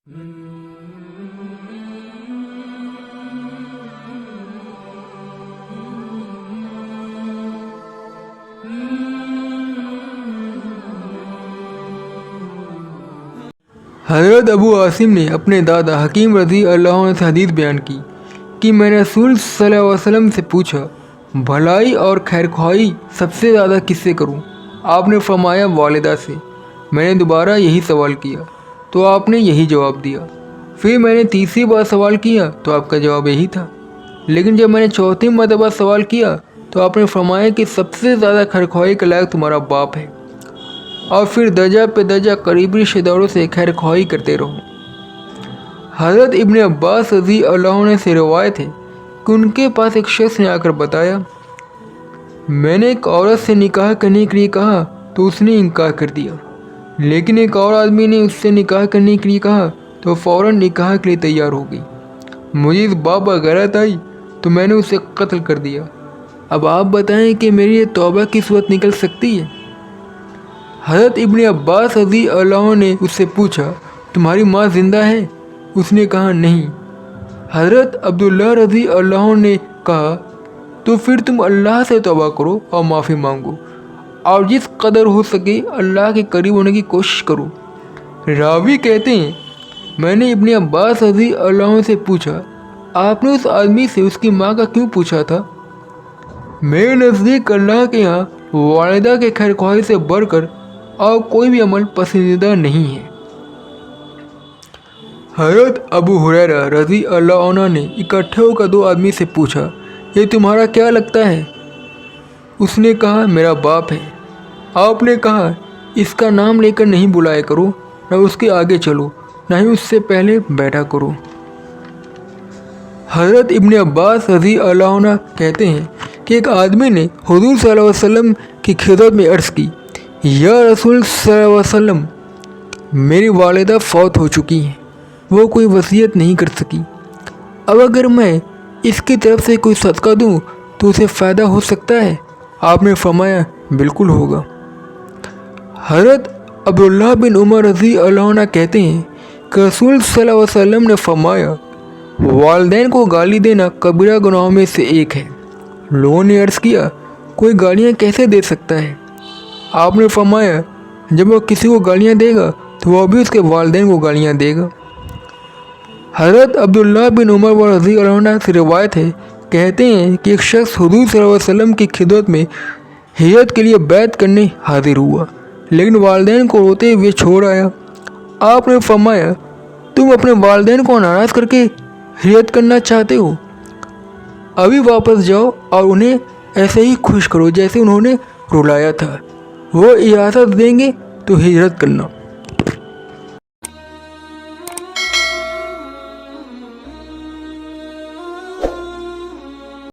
حضرت ابو عاصم نے اپنے دادا حکیم رضی اللہ عنہ سے حدیث بیان کی کہ میں نے رسول صلی اللہ علیہ وسلم سے پوچھا بھلائی اور خیر خواہی سب سے زیادہ کس سے کروں؟ آپ نے فرمایا والدہ سے۔ میں نے دوبارہ یہی سوال کیا تو آپ نے یہی جواب دیا۔ پھر میں نے تیسری بار سوال کیا تو آپ کا جواب یہی تھا، لیکن جب میں نے چوتھی مرتبہ سوال کیا تو آپ نے فرمایا کہ سب سے زیادہ خیر خواہی کا لائق تمہارا باپ ہے، اور پھر درجہ پہ درجہ قریبی رشتہ داروں سے خیر خواہی کرتے رہو۔ حضرت ابن عباس رضی اللہ عنہ سے روایت ہے کہ ان کے پاس ایک شخص نے آ کر بتایا، میں نے ایک عورت سے نکاح کرنے کے لیے کہا تو اس نے انکار کر دیا، لیکن ایک اور آدمی نے اس سے نکاح کرنے کے لیے کہا تو فوراً نکاح کے لیے تیار ہو گئی۔ مجھے اس بات پر غیرت آئی تو میں نے اسے قتل کر دیا۔ اب آپ بتائیں کہ میری یہ توبہ کی صورت نکل سکتی ہے؟ حضرت ابن عباس رضی اللہ عنہ نے اس سے پوچھا، تمہاری ماں زندہ ہے؟ اس نے کہا نہیں۔ حضرت عبداللہ رضی اللہ عنہ نے کہا، تو پھر تم اللہ سے توبہ کرو اور معافی مانگو، اور جس قدر ہو سکے اللہ کے قریب ہونے کی کوشش کرو۔ راوی کہتے ہیں، میں نے ابن عباس رضی اللہ عنہ سے پوچھا، آپ نے اس آدمی سے اس کی ماں کا کیوں پوچھا تھا؟ میرے نزدیک اللہ کے یہاں والدہ کے خیر خواہی سے بڑھ کر اور کوئی بھی عمل پسندیدہ نہیں ہے۔ حضرت ابو ہریرہ رضی اللہ عنہ نے اکٹھے ہو کر دو آدمی سے پوچھا، یہ تمہارا کیا لگتا ہے؟ اس نے کہا، میرا باپ ہے۔ آپ نے کہا، اس کا نام لے کر نہیں بلایا کرو، نہ اس کے آگے چلو، نہ ہی اس سے پہلے بیٹھا کرو۔ حضرت ابن عباس رضی اللہ عنہ کہتے ہیں کہ ایک آدمی نے حضور صلی اللہ علیہ وسلم کی خدمت میں عرض کی، یا رسول صلی اللہ علیہ وسلم، میری والدہ فوت ہو چکی ہیں، وہ کوئی وصیت نہیں کر سکی، اب اگر میں اس کی طرف سے کوئی صدقہ دوں تو اسے فائدہ ہو سکتا ہے؟ آپ نے فرمایا، بالکل ہوگا۔ حضرت عبداللہ بن عمر رضی اللہ عنہ کہتے ہیں کہ رسول صلی اللہ علیہ وسلم نے فرمایا، والدین کو گالی دینا کبیرہ گناہوں میں سے ایک ہے۔ لوگوں نے عرض کیا، کوئی گالیاں کیسے دے سکتا ہے؟ آپ نے فرمایا، جب وہ کسی کو گالیاں دے گا تو وہ بھی اس کے والدین کو گالیاں دے گا۔ حضرت عبداللہ بن عمر رضی اللہ عنہ سے روایت ہے، کہتے ہیں کہ ایک شخص حضور صلی اللہ علیہ وسلم کی خدمت میں ہجرت کے لیے بیعت کرنے حاضر ہوا، لیکن والدین کو روتے ہوئے چھوڑ آیا۔ آپ نے فرمایا، تم اپنے والدین کو ناراض کر کے ہجرت کرنا چاہتے ہو؟ ابھی واپس جاؤ اور انہیں ایسے ہی خوش کرو جیسے انہوں نے رلایا تھا، وہ اجازت دیں گے تو ہجرت کرنا۔